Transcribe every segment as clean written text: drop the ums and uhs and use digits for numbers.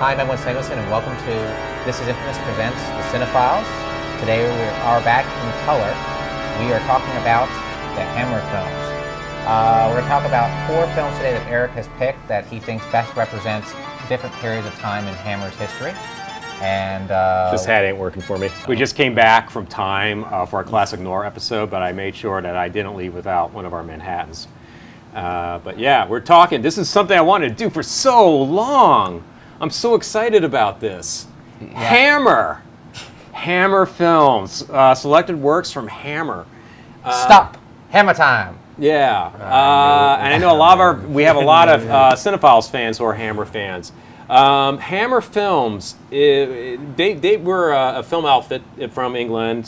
Hi, I'm Edwin and welcome to This is Infamous Presents the CineFiles. Today we are back in color. We are talking about the Hammer films. We're going to talk about 4 films today that Eric has picked that he thinks best represents different periods of time in Hammer's history. And this hat ain't working for me. We just came back from Time for our Classic Noir episode, but I made sure that I didn't leave without one of our Manhattans. But yeah, we're talking. This is something I wanted to do for so long. I'm so excited about this. Yeah. Hammer films. Selected works from Hammer. Stop. Hammer time. Yeah. And I know we have a lot of CineFiles fans who are Hammer fans. Hammer Films, they were a film outfit from England.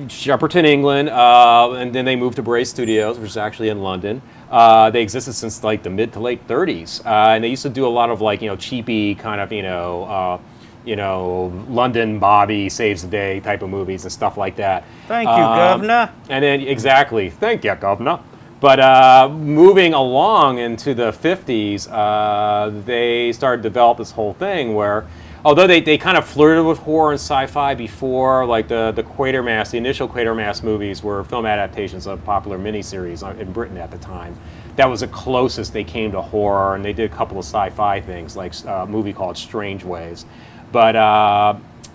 Shepperton, England, and then they moved to Bray Studios, which is actually in London. They existed since like the mid to late 30s, and they used to do a lot of like cheapy kind of London Bobby saves the day type of movies and stuff like that. Thank you, Governor. And then exactly, thank you, Governor. But moving along into the 50s, they started to develop this whole thing where, although they kind of flirted with horror and sci-fi before, like the Quatermass, the initial Quatermass movies were film adaptations of popular miniseries in Britain at the time. That was the closest they came to horror, and they did a couple of sci-fi things, like a movie called Strange Ways. But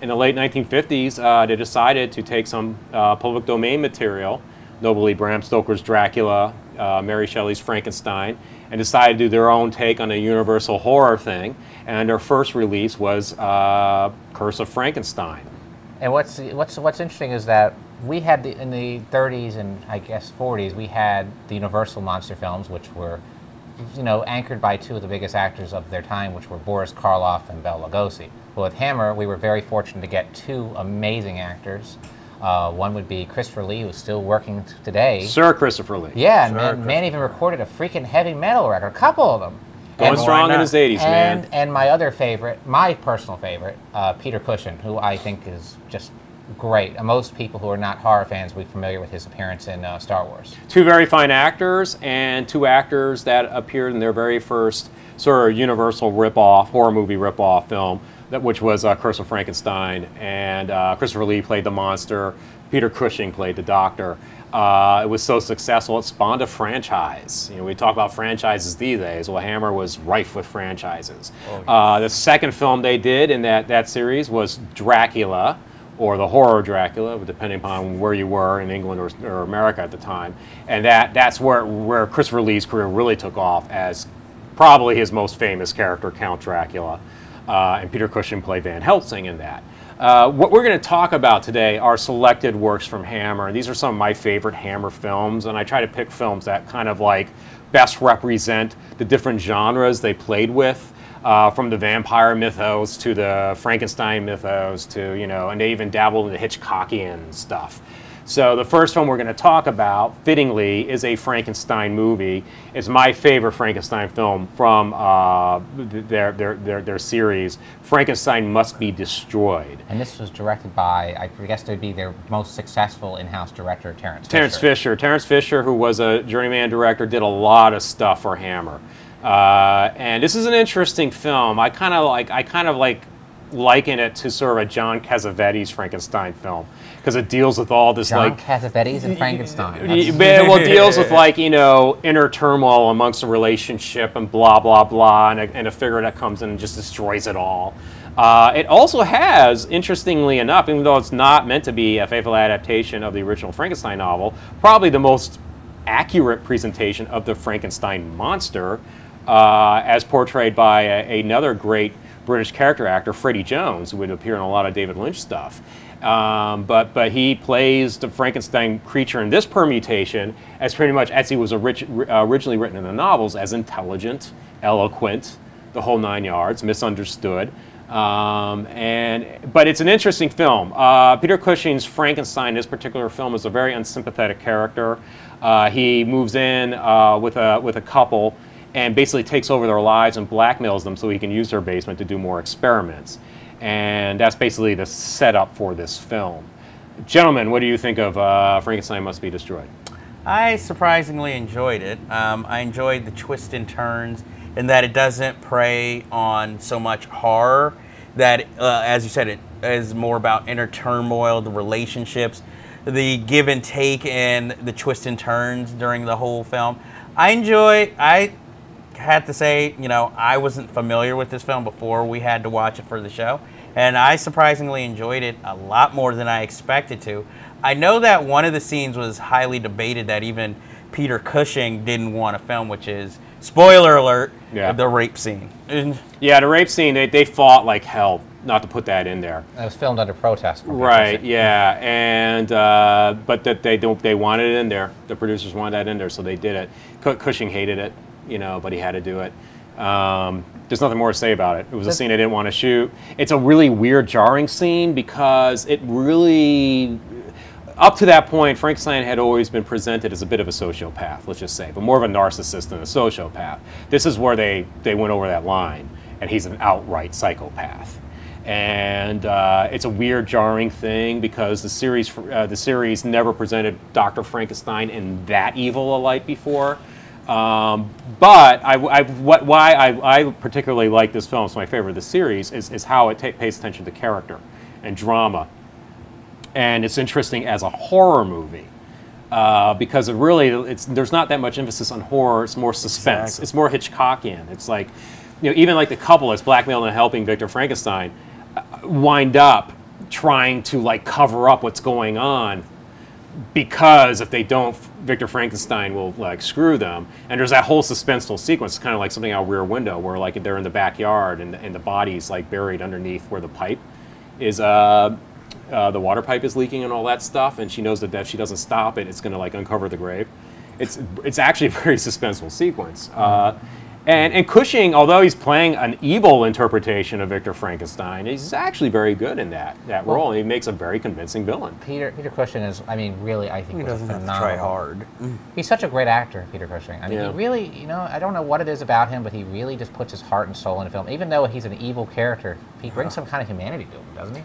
in the late 1950s, they decided to take some public domain material, notably Bram Stoker's Dracula, Mary Shelley's Frankenstein, and decided to do their own take on a universal horror thing. And their first release was Curse of Frankenstein. And what's interesting is that we had in the 30s and I guess 40s, we had the Universal monster films, which were anchored by 2 of the biggest actors of their time, which were Boris Karloff and Bela Lugosi. But with Hammer, we were very fortunate to get 2 amazing actors. One would be Christopher Lee, who's still working today. Sir Christopher Lee. Yeah, and man even recorded a freaking heavy metal record, a couple of them. Going strong in his 80s, man. And my other favorite, my personal favorite, Peter Cushing, who I think is just great. Most people who are not horror fans will be familiar with his appearance in Star Wars. 2 very fine actors, and 2 actors that appeared in their very first sort of Universal rip-off, horror movie rip-off film, which was Curse of Frankenstein, and Christopher Lee played the monster, Peter Cushing played the doctor. It was so successful, it spawned a franchise. We talk about franchises these days. Well, Hammer was rife with franchises. Oh, yes. The second film they did in that series was Dracula, or the horror Dracula, depending upon where you were in England or America at the time. And that's where Christopher Lee's career really took off as probably his most famous character, Count Dracula. And Peter Cushing played Van Helsing in that. What we're going to talk about today are selected works from Hammer. These are some of my favorite Hammer films, and I try to pick films that kind of like best represent the different genres they played with, from the vampire mythos to the Frankenstein mythos to, and they even dabbled in the Hitchcockian stuff. So the first film we're going to talk about, fittingly, is a Frankenstein movie. It's my favorite Frankenstein film from their series, Frankenstein Must Be Destroyed. And this was directed by, I guess it would be their most successful in-house director, Terence Fisher. Terence Fisher, who was a journeyman director, did a lot of stuff for Hammer. And this is an interesting film. I kind of liken it to sort of a John Cassavetes Frankenstein film, because it deals with all this John Cassavetes and Frankenstein. Well, it deals with inner turmoil amongst a relationship and blah blah blah, and a figure that comes in and just destroys it all. It also has, interestingly enough, even though it's not meant to be a faithful adaptation of the original Frankenstein novel, probably the most accurate presentation of the Frankenstein monster, as portrayed by another great British character actor, Freddie Jones, who would appear in a lot of David Lynch stuff. But he plays the Frankenstein creature in this permutation as pretty much as he was originally written in the novels, as intelligent, eloquent, the whole 9 yards, misunderstood. But it's an interesting film. Peter Cushing's Frankenstein in this particular film is a very unsympathetic character. He moves in with a couple and basically takes over their lives and blackmails them so he can use their basement to do more experiments. And that's basically the setup for this film. Gentlemen, what do you think of Frankenstein Must Be Destroyed? I surprisingly enjoyed it. I enjoyed the twists and turns, and that it doesn't prey on so much horror. That, as you said, it is more about inner turmoil, the relationships, the give and take, and the twists and turns during the whole film. I had to say, you know, I wasn't familiar with this film before we had to watch it for the show, and I surprisingly enjoyed it a lot more than I expected to. I know that one of the scenes was highly debated that even Peter Cushing didn't want to film, which is, spoiler alert, the rape scene. Yeah, the rape scene, they fought like hell not to put that in there. It was filmed under protest. Right, yeah, and but that they wanted it in there. The producers wanted that in there, so they did it. Cushing hated it, you know, but he had to do it. There's nothing more to say about it. It was a scene I didn't want to shoot. It's a really weird, jarring scene because it really, up to that point, Frankenstein had always been presented as a bit of a sociopath, let's just say, but more of a narcissist than a sociopath. This is where they went over that line, and he's an outright psychopath. And it's a weird, jarring thing because the series never presented Dr. Frankenstein in that evil a light before. But why I particularly like this film, it's my favorite of the series, is how it pays attention to character and drama. And it's interesting as a horror movie because there's not that much emphasis on horror, it's more suspense. Exactly. It's more Hitchcockian. It's like, you know, even like the couple that's blackmailing and helping Victor Frankenstein wind up trying to like cover up what's going on, because if they don't, Victor Frankenstein will like screw them. And there's that whole suspenseful sequence. It's kind of like something out Rear Window, where like they're in the backyard and the body's like buried underneath where the pipe is. The water pipe is leaking and all that stuff, and she knows that if she doesn't stop it, it's going to like uncover the grave. It's actually a very suspenseful sequence. And Cushing, although he's playing an evil interpretation of Victor Frankenstein, he's actually very good in that role. And he makes a very convincing villain. Peter Cushing is, I mean, really, I think, he doesn't have to phenomenal. try hard. He's such a great actor, Peter Cushing. I mean, he really, you know, I don't know what it is about him, but he really just puts his heart and soul into film. Even though he's an evil character, he brings some kind of humanity to him, doesn't he?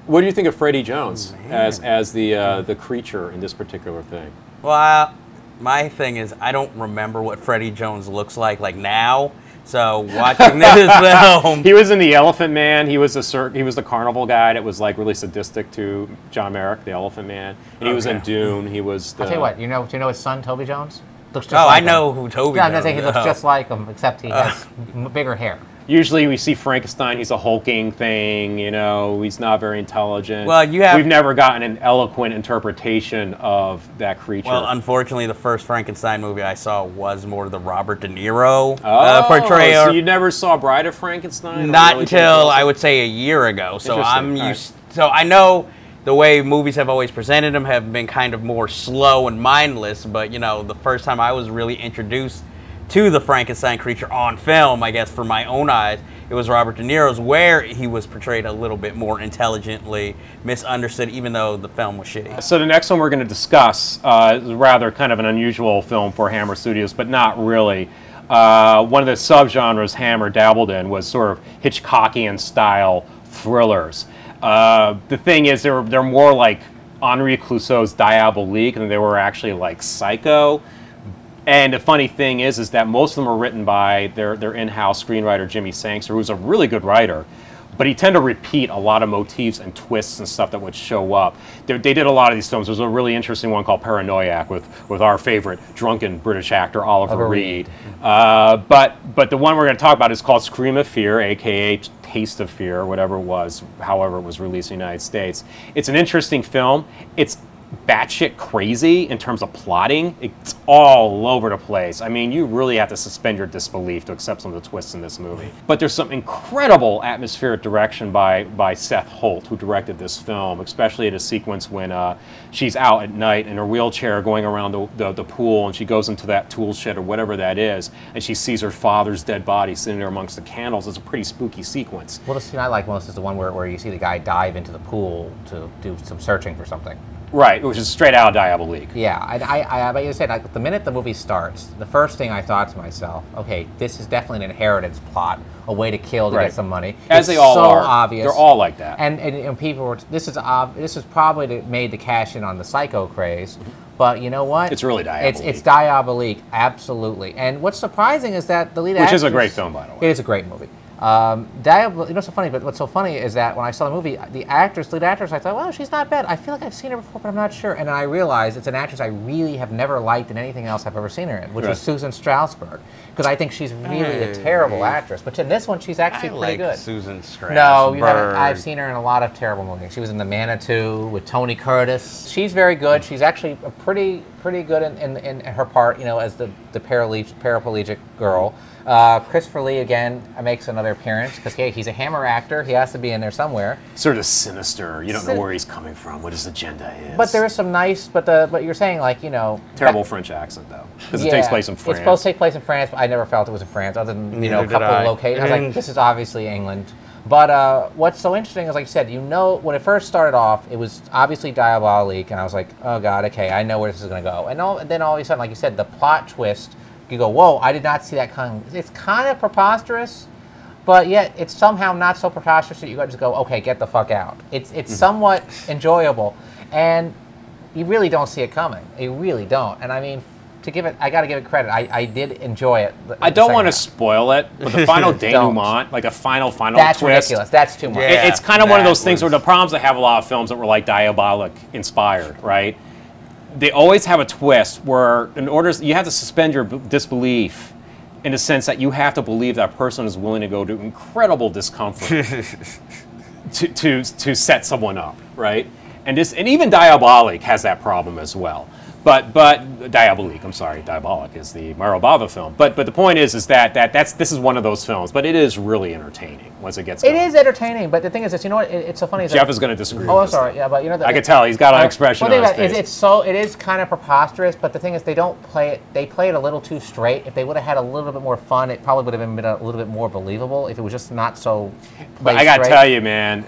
What do you think of Freddie Jones as the creature in this particular thing? Well, my thing is, I don't remember what Freddie Jones looks like now. So watching this film, he was in The Elephant Man. He was the carnival guy that was like really sadistic to John Merrick, the Elephant Man. And he was in Dune. He was. I'll tell you what. Do you know his son, Toby Jones? Looks just like I him. Know who Toby. Yeah, I'm not saying he looks just like him, except he has bigger hair. Usually we see Frankenstein, he's a hulking thing, you know, he's not very intelligent. Well, we've never gotten an eloquent interpretation of that creature. Well, unfortunately, the first Frankenstein movie I saw was more the Robert De Niro portrayal. So you never saw Bride of Frankenstein? Not until, I would say, a year ago. So I'm used. So I know the way movies have always presented them have been kind of more slow and mindless, but, you know, the first time I was really introduced to the Frankenstein creature on film, I guess, for my own eyes, it was Robert De Niro's, where he was portrayed a little bit more intelligently, misunderstood, even though the film was shitty. So the next one we're going to discuss is rather kind of an unusual film for Hammer Studios, but not really. One of the subgenres Hammer dabbled in was sort of Hitchcockian style thrillers. The thing is, they're more like Henri Clouseau's Diabolique than they were actually like Psycho. And the funny thing is that most of them are written by their in-house screenwriter, Jimmy Sangster, who's a really good writer, but he tended to repeat a lot of motifs and twists and stuff that would show up. They did a lot of these films. There's a really interesting one called Paranoiac with our favorite drunken British actor, Oliver Reed. But the one we're going to talk about is called Scream of Fear, a.k.a. Taste of Fear, whatever it was, however it was released in the United States. It's an interesting film. It's batshit crazy in terms of plotting. It's all over the place. I mean, you really have to suspend your disbelief to accept some of the twists in this movie. But there's some incredible atmospheric direction by Seth Holt, who directed this film, especially at a sequence when she's out at night in her wheelchair going around the pool, and she goes into that tool shed or whatever that is, and she sees her father's dead body sitting there amongst the candles. It's a pretty spooky sequence. Well, the scene I like most is the one where you see the guy dive into the pool to do some searching for something. Right, which is straight out of Diabolique. Yeah, I like you said, like, the minute the movie starts, the first thing I thought to myself, okay, this is definitely an inheritance plot, a way to kill to get some money. As they all are. Obvious. They're all like that. And people were, this is probably made to cash in on the Psycho craze. But you know what? It's really Diabolique. It's Diabolique, absolutely. And what's surprising is that the lead actress... Which is a great film, by the way. It is a great movie. You know, so funny, but what's so funny is that when I saw the movie, the lead actress, I thought, well, she's not bad. I feel like I've seen her before, but I'm not sure. And then I realized it's an actress I really have never liked in anything else I've ever seen her in, which was Susan Strasberg. Because I think she's really a terrible actress. But in this one, she's actually pretty good. Susan Strasberg. No, you haven't. I've seen her in a lot of terrible movies. She was in The Manitou with Tony Curtis. She's very good. She's actually a pretty good in her part, you know, as the paraplegic girl. Christopher Lee, again, makes another appearance because he's a Hammer actor. He has to be in there somewhere. Sort of sinister. You don't know where he's coming from, what his agenda is. But there is some nice, but you're saying, like, you know... Terrible French accent, though, because it takes place in France. It's supposed to take place in France, but I never felt it was in France, other than, you know, a couple of locations. I was like, this is obviously England. But what's so interesting is, like you said, you know, when it first started off, it was obviously Diabolique, and I was like, oh, God, okay, I know where this is going to go. And then all of a sudden, like you said, the plot twist... You go, whoa, I did not see that coming. It's kind of preposterous, but yet it's somehow not so preposterous that you just go, okay, get the fuck out. It's somewhat enjoyable, and you really don't see it coming. You really don't. And I mean, I got to give it credit. I did enjoy it. I don't want to spoil it, but the final denouement, like a final That's twist. That's ridiculous. That's too much. Yeah, it's kind of one of those things where the problems I have a lot of films that were like Diabolique inspired, right? They always have a twist where, you have to suspend your disbelief in the sense that you have to believe that person is willing to go to incredible discomfort to set someone up, right? And even Diabolique has that problem as well. But Diabolique, I'm sorry, Diabolique is the Mario Bava film. But the point is that this is one of those films. But it is really entertaining once it gets going. It is entertaining, but the thing is, you know what? It's so funny. Jeff is going to disagree. Oh, I'm sorry. Yeah, but you know, I can tell he's got an expression on his face. It is kind of preposterous. But the thing is, they don't play it. They play it a little too straight. If they would have had a little bit more fun, it probably would have been a little bit more believable. If it was just not so. But I got to tell you, man,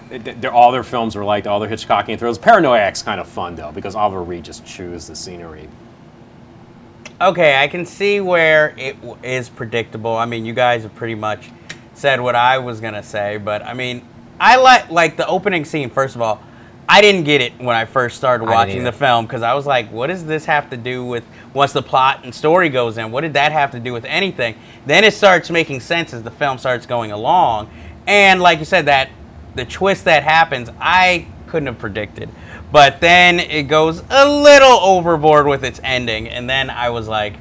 all their films are like all their Hitchcockian thrills. Paranoiac's kind of fun though, because Oliver Reed just chews the scenery. Okay, I can see where it is predictable. I mean, you guys have pretty much said what I was going to say, but I mean, I like the opening scene, first of all. I didn't get it when I first started watching the film because I was like, what does this have to do with, once the plot and story goes in, what did that have to do with anything? Then it starts making sense as the film starts going along. And like you said, that the twist that happens, I couldn't have predicted. But then it goes a little overboard with its ending, and then I was like,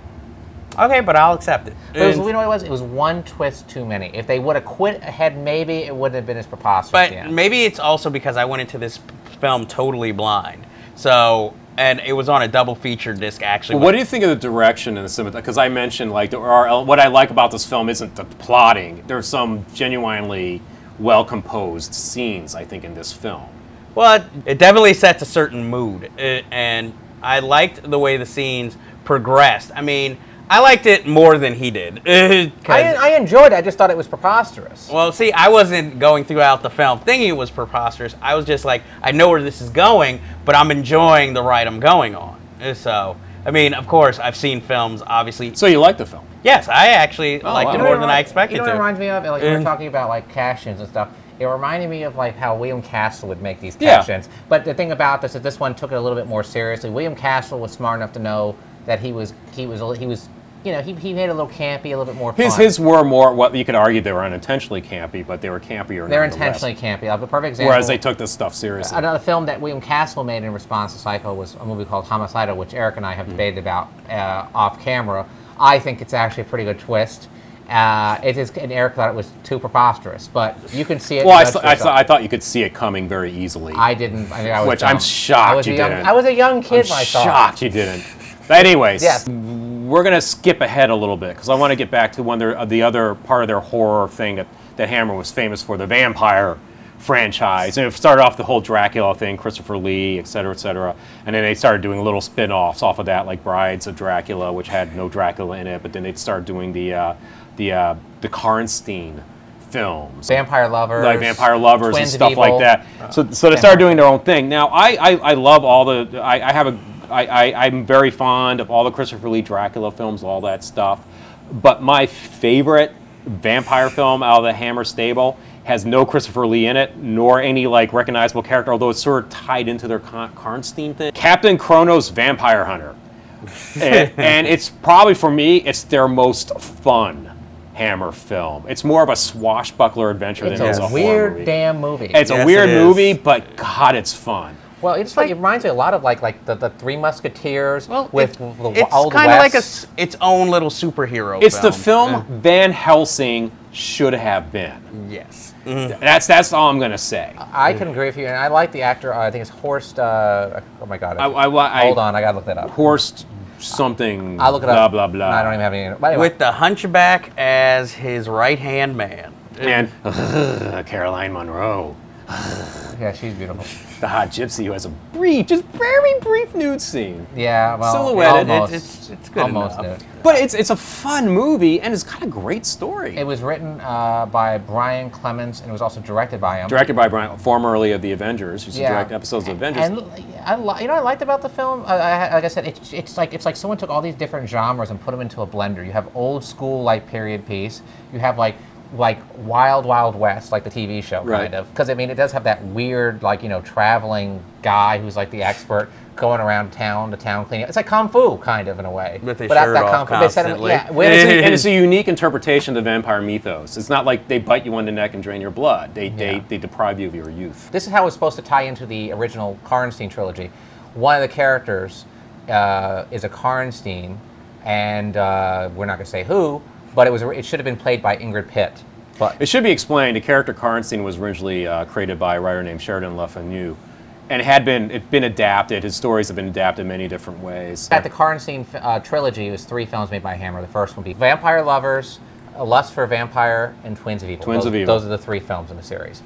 okay, but I'll accept it. You know what it was? It was one twist too many. If they would have quit ahead, maybe it wouldn't have been as preposterous. But maybe it's also because I went into this film totally blind. So, and it was on a double feature disc, actually. Well, what do you think of the direction and the cinema? Because I mentioned, like, what I like about this film isn't the plotting. There's some genuinely well-composed scenes, I think, in this film. Well, it definitely sets a certain mood, and I liked the way the scenes progressed. I mean, I liked it more than he did. I enjoyed it, I just thought it was preposterous. Well, see, I wasn't going throughout the film thinking it was preposterous. I was just like, I know where this is going, but I'm enjoying the ride I'm going on. So, I mean, of course, I've seen films, obviously. So you liked the film? Yes, I actually liked it more than I expected to. You know what it reminds me of? Like, we were talking about, like, cash-ins and stuff. It reminded me of like how William Castle would make these cash-ins. But the thing about this is this one took it a little bit more seriously. William Castle was smart enough to know that he was you know, he made it a little campy, a little bit more fun. His were more, what you could argue they were unintentionally campy, but they were campier. They're intentionally campy. I have a perfect example. Whereas they took this stuff seriously. Another film that William Castle made in response to Psycho was a movie called Homicidal, which Eric and I have debated about off camera. I think it's actually a pretty good twist. It is, and Eric thought it was too preposterous, but you can see it. Well, I thought you could see it coming very easily. I didn't. I mean, I was which dumb. I'm shocked you didn't. I was a young kid when I saw it. I'm shocked you didn't. But anyways, we're going to skip ahead a little bit because I want to get back to the other part of their horror thing that Hammer was famous for, the vampire franchise. And it started off the whole Dracula thing, Christopher Lee, et cetera, and then they started doing little spin-offs off of that, like Brides of Dracula, which had no Dracula in it, but then they started doing the Karnstein films. Vampire Lovers. Like Vampire Lovers and Twins of stuff like Evil. that. So they started doing their own thing. Now, I love all the, I'm very fond of all the Christopher Lee Dracula films, all that stuff. But my favorite vampire film out of the Hammer stable has no Christopher Lee in it, nor any like recognizable character, although it's sort of tied into their Karnstein thing. Captain KRONOS Vampire Hunter. and it's probably, for me, it's their most fun Hammer film. It's more of a swashbuckler adventure than it's a horror weird movie. damn movie. It's a weird movie, but God, it's fun. Well, it's like, it reminds me a lot of like the Three Musketeers with the it's Old kind of like West. its own little superhero. It's film. the film Van Helsing should have been. Yes. That's all I'm gonna say. I can agree with you, and I like the actor. I think it's Horst. Oh my God! I Hold on, I gotta look that up. Horst something. I'll look it blah, up. Blah blah. I don't even have any. But anyway. With the Hunchback as his right-hand man. And Caroline Munro, Yeah, she's beautiful. the hot gypsy who has a brief, just very brief nude scene. Yeah, well, Silhouetted. almost, It's good almost enough. nude. But it's a fun movie, and it's got a great story. It was written by Brian Clemens, and it was also directed by him. Directed by Brian, formerly of the Avengers, used to direct episodes of Avengers. And you know, I liked about the film. Like I said, it's like someone took all these different genres and put them into a blender. You have old school like period piece. You have like Wild Wild West, like the TV show, kind of. Because I mean, it does have that weird, like, you know, traveling guy who's like the expert going around town to town cleaning. It's like Kung Fu, kind of, in a way. With his shirt off constantly. And it's a unique interpretation of the vampire mythos. It's not like they bite you on the neck and drain your blood. They deprive you of your youth. This is how it's supposed to tie into the original Karnstein trilogy. One of the characters is a Karnstein, and we're not going to say who, but it should have been played by Ingrid Pitt. But it should be explained, the character Karnstein was originally created by a writer named Sheridan Le Fanu, and it's been adapted. His stories have been adapted in many different ways. At the Karnstein trilogy, it was 3 films made by Hammer. The first one would be Vampire Lovers, A Lust for a Vampire, and Twins of Evil. Twins of Evil. Those are the 3 films in the series.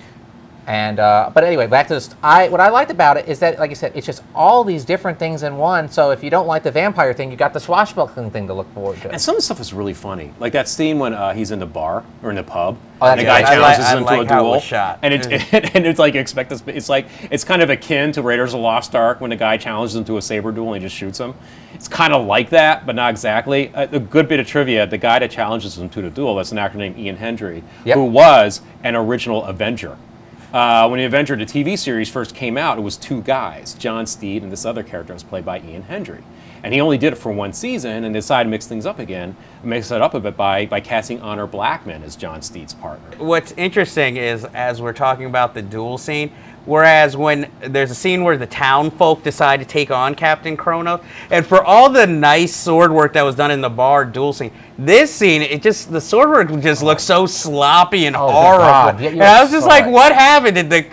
And but anyway, back to this. What I liked about it is that, like I said, it's just all these different things in one. So if you don't like the vampire thing, you got the swashbuckling thing to look forward to. And some of the stuff is really funny, like that scene when he's in the bar or in the pub, Oh, and the guy challenges him to a how it duel, was shot. and it's like you expect this. It's kind of akin to Raiders of the Lost Ark when the guy challenges him to a saber duel and he just shoots him. It's kind of like that, but not exactly. A good bit of trivia: the guy that challenges him to the duel, that's an actor named Ian Hendry, who was an original Avenger. When the Avenger, the TV series, first came out, it was 2 guys, John Steed and this other character was played by Ian Hendry. And he only did it for 1 season and decided to mix things up again, mix it up a bit by casting Honor Blackman as John Steed's partner. What's interesting is, as we're talking about the duel scene, whereas when there's a scene where the town folk decide to take on Captain KRONOS, and for all the nice sword work that was done in the bar duel scene, this scene, the sword work just looks so sloppy and horrible. And I was just like, what happened? Did the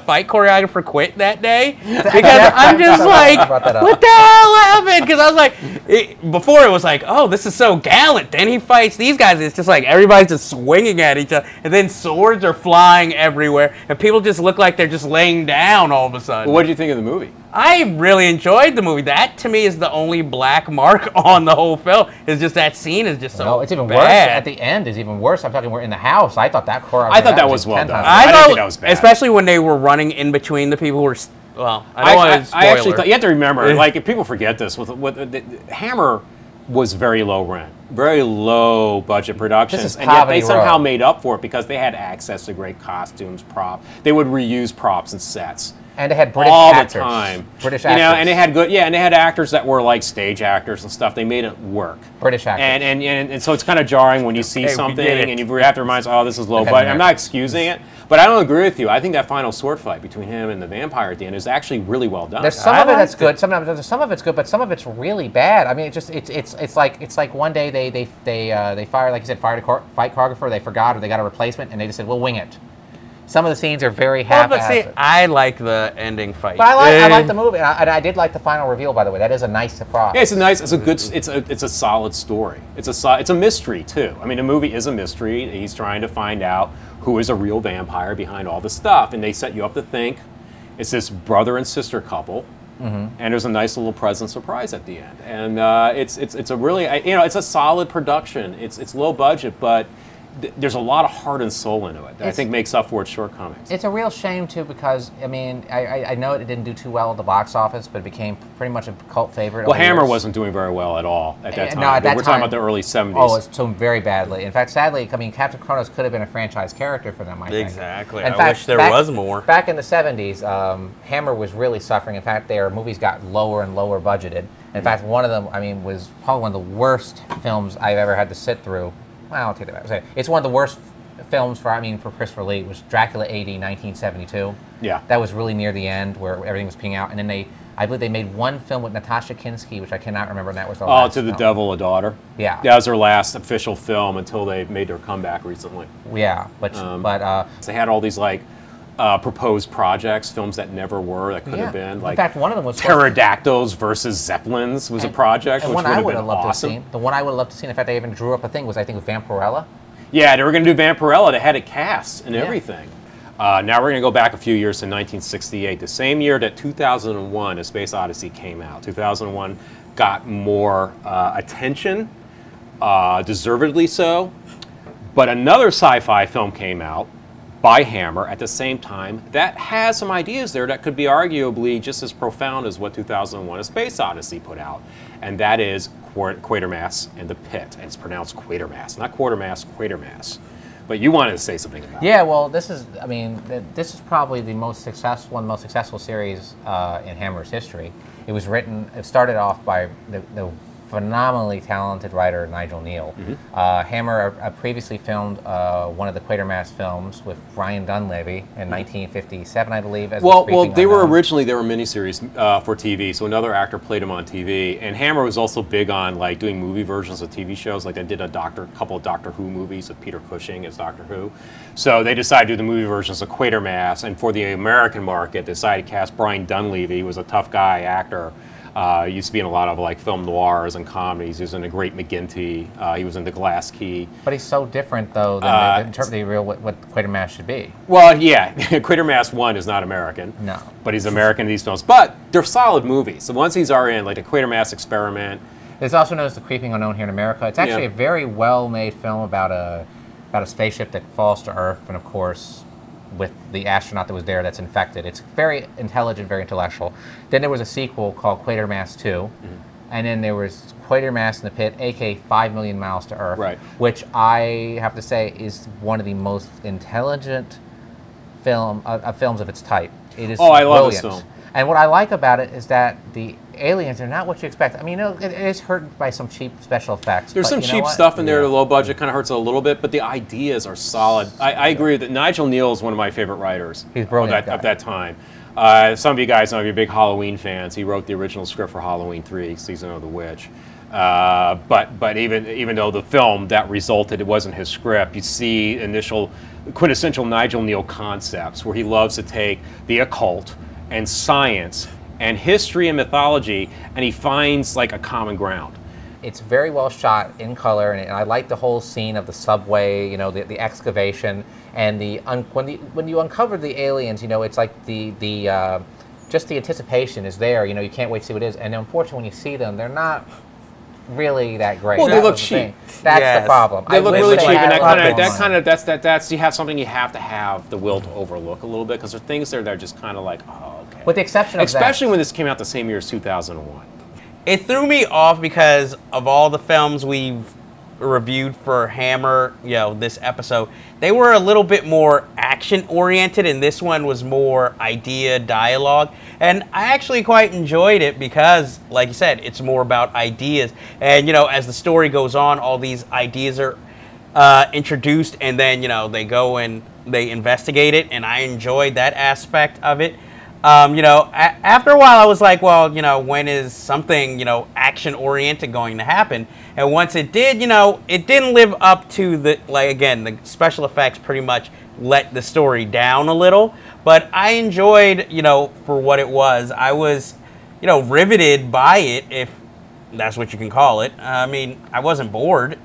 fight choreographer quit that day? Because I'm just like, what the hell happened? Because I was like, before it was like, oh, this is so gallant. Then he fights these guys. It's just like everybody's just swinging at each other. And then swords are flying everywhere. And people just look like they're just laying down all of a sudden. Well, what did you think of the movie? I really enjoyed the movie. That, to me, is the only black mark on the whole film. Is just that scene is just so No, it's even bad. worse. At the end is even worse. I'm talking, we're in the house. I thought that choreography. I thought that was well done. I didn't thought, think that was bad. especially when they were running in between the people who were. Well, I don't want to I actually thought, you have to remember, like, if people forget this, with the Hammer was very low rent, very low budget productions, and yet they somehow made up for it because they had access to great costumes, props. They would reuse props and sets. And they had British all actors. the time. British actors. You know, and they had and they had actors that were like stage actors and stuff. They made it work. British actors. And so it's kind of jarring when you see something and you have to remind yourself, oh, this is low budget. I'm not excusing it, but I don't agree with you. I think that final sword fight between him and the vampire at the end is actually really well done. There's some of it that's good. Some of it's good, but some of it's really bad. I mean, it's like one day they fired, like you said, fired a fight choreographer. They forgot, or they got a replacement, and they just said, we'll wing it. Some of the scenes are very half-assed. But see, I like the ending fight. But I like the movie, and I did like the final reveal. By the way, that is a nice surprise. Yeah, it's a solid story. It's a mystery too. I mean, the movie is a mystery. He's trying to find out who is a real vampire behind all the stuff, and they set you up to think it's this brother and sister couple. And there's a nice little present surprise at the end, and it's a really it's a solid production. It's low budget, but there's a lot of heart and soul into it that I think makes up for its shortcomings. It's a real shame, too, because, I mean, I know it didn't do too well at the box office, but it became pretty much a cult favorite. Well, Hammer wasn't doing very well at all at that time. No, at that We're talking about the early 70s. Oh, it's doing very badly. In fact, sadly, I mean, Captain Kronos could have been a franchise character for them, I think. Exactly. In I fact, wish there was more. Back in the 70s, Hammer was really suffering. In fact, their movies got lower and lower budgeted. In fact, one of them, I mean, was probably one of the worst films I've ever had to sit through. Well, I'll take that back. It's one of the worst films for Christopher Lee. It was Dracula AD 1972. Yeah. That was really near the end where everything was peeing out. And then I believe they made one film with Natasha Kinski, which I cannot remember, and that was the last To the film. Devil, a Daughter. Yeah. That was their last official film until they made their comeback recently. Yeah, but they had all these like proposed projects, films that never were, that could have been. Like, in fact, one of them was Pterodactyls versus Zeppelins was a project, which would have been awesome. The one I would have loved to see, in fact, they even drew up a thing, was I think with Vampirella. Yeah, they were going to do Vampirella. They had it cast and everything. Now we're going to go back a few years to 1968, the same year that 2001, A Space Odyssey came out. 2001 got more attention, deservedly so. But another sci-fi film came out by Hammer at the same time that has some ideas there that could be arguably just as profound as what 2001 A Space Odyssey put out. And that is Quatermass and the Pit. And it's pronounced Quatermass, not Quartermass, Quatermass. But you wanted to say something about it. Yeah, well, this is probably the most successful series in Hammer's history. It was written, it started off by the phenomenally talented writer Nigel Neal. Hammer previously filmed one of the Quatermass films with Brian Dunleavy in 1957, I believe. As well, they were miniseries for TV, so another actor played them on TV. And Hammer was also big on like doing movie versions of TV shows. Like they did a couple of Doctor Who movies with Peter Cushing as Doctor Who. So they decided to do the movie versions of Quatermass, and for the American market, decided to cast Brian Dunleavy, who was a tough guy actor. Used to be in a lot of like film noirs and comedies. He was in A Great McGinty. He was in The Glass Key. But he's so different, though, than in terms of the real what Quatermass should be. Well, yeah, Quatermass 1 is not American. No. But he's American in these films. But they're solid movies. The ones these are in, like The Quatermass Experiment. It's also known as The Creeping Unknown here in America. It's actually a very well-made film about a spaceship that falls to Earth, and of course, with the astronaut that was there that's infected. It's very intelligent, very intellectual. Then there was a sequel called Quatermass 2, and then there was Quatermass in the Pit, aka 5 Million Miles to Earth, which I have to say is one of the most intelligent films of its type. It is I love this film. And what I like about it is that the aliens are not what you expect. I mean, it is hurt by some cheap special effects. There's some cheap stuff in there. The low budget kind of hurts a little bit, but the ideas are solid. I agree that Nigel Neal is one of my favorite writers. He's brilliant of that time. Some of you guys know if you're big Halloween fans. He wrote the original script for Halloween 3, Season of the Witch. But even though the film that resulted, it wasn't his script, you see initial quintessential Nigel Neal concepts where he loves to take the occult and science and history and mythology, and he finds like a common ground. It's very well shot in color, and I like the whole scene of the subway, you know, the excavation, and when you uncover the aliens, you know, it's like just the anticipation is there. You know, you can't wait to see what it is, and unfortunately, when you see them, they're not really that great. Well, they look cheap. That's the problem. They look really cheap, and that's you have something you have to have the will to overlook a little bit, because there are things there that are just kind of like, oh, okay. With the exception of especially when this came out the same year as 2001. It threw me off because of all the films we've reviewed for Hammer, you know, this episode, they were a little bit more action oriented, and this one was more idea dialogue. And I actually quite enjoyed it because, like you said, it's more about ideas. And, you know, as the story goes on, all these ideas are introduced, and then, you know, they go and they investigate it, and I enjoyed that aspect of it. You know, after a while I was like, well, you know, when is something, you know, action-oriented going to happen? And once it did, you know, it didn't live up to the, like, again, the special effects pretty much let the story down a little. But I enjoyed, you know, for what it was. I was, you know, riveted by it, if that's what you can call it. I mean, I wasn't bored.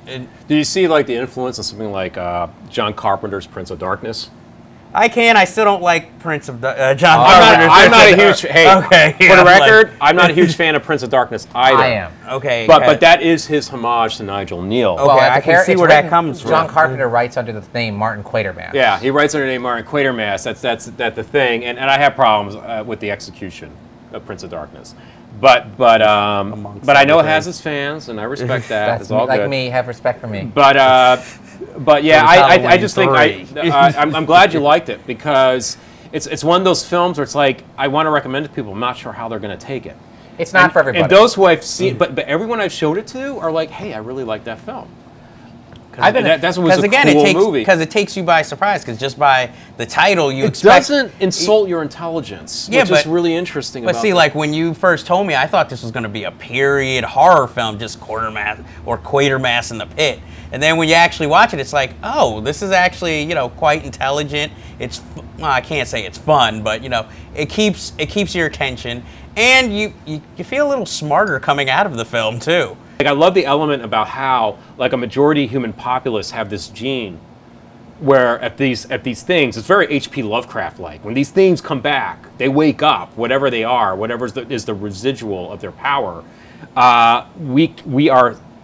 Do you see, like, the influence of something like John Carpenter's Prince of Darkness? I can. I still don't like Prince of John Carpenter's. I'm not a huge. Hey, okay, for the record, I'm not a huge fan of Prince of Darkness either. I am. Okay, but that is his homage to Nigel Neal. Okay, I can see where that comes from. John Carpenter writes under the name Martin Quatermass. Yeah, he writes under the name Martin Quatermass. That's the thing, and I have problems with the execution of Prince of Darkness. But I know it has its fans, and I respect that. That's it's all like good. me, have respect for me. But yeah, I just think I'm glad you liked it, because it's one of those films where it's like, I want to recommend it to people. I'm not sure how they're going to take it. It's not for everybody. And those who I've seen, but everyone I've showed it to are like, hey, I really like that film. That's what was a cool movie. Because it takes you by surprise. Because just by the title, you expect... It doesn't insult your intelligence, which is really interesting about it. But see, like, when you first told me, I thought this was going to be a period horror film, just Quatermass in the Pit. And then when you actually watch it, it's like, oh, this is actually, you know, quite intelligent. It's, well, I can't say it's fun, but, you know, it keeps your attention. And you feel a little smarter coming out of the film, too. Like, I love the element about how, like, a majority human populace have this gene where at these things, it's very H.P. Lovecraft-like. When these things come back, they wake up, whatever they are, whatever is the residual of their power,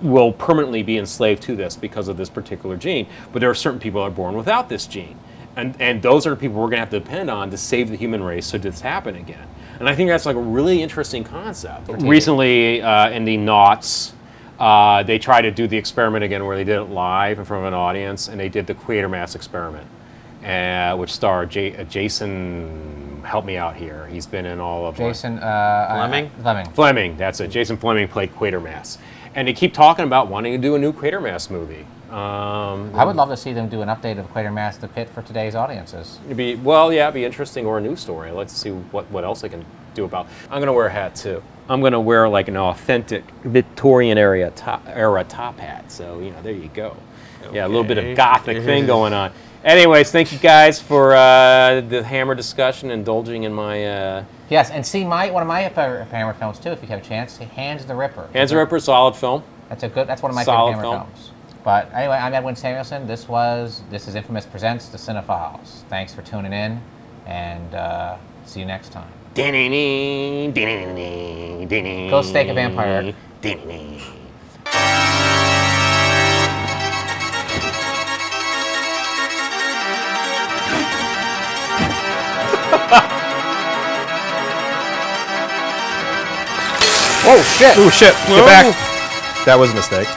will permanently be enslaved to this because of this particular gene. But there are certain people that are born without this gene. And those are the people we're going to have to depend on to save the human race should this happen again. And I think that's like a really interesting concept. Recently, in the Naughts, they tried to do the experiment again where they did it live in front of an audience, and they did the Quatermass experiment, which starred Jason, help me out here. He's been in all of Jason Fleming? Fleming, that's it. Jason Fleming played Quatermass. And they keep talking about wanting to do a new Quatermass movie. I would love to see them do an update of Quatermass the Pit for today's audiences. It'd be interesting, or a news story. I'd like to see what else they can do about. I'm gonna wear a hat too. I'm gonna wear like an authentic Victorian era top hat. So you know, there you go. Okay. Yeah, a little bit of gothic thing going on. Anyways, thank you guys for the Hammer discussion, indulging in my. Yes, and see one of my favorite Hammer films too, if you have a chance. Hands the Ripper. Hands the Ripper, solid film. That's one of my favorite Hammer films. But anyway, I'm Edwin Samuelson. This is Infamous Presents the CineFiles. Thanks for tuning in, and see you next time. Go stake a vampire. Oh shit! Oh shit! Get back! That was a mistake.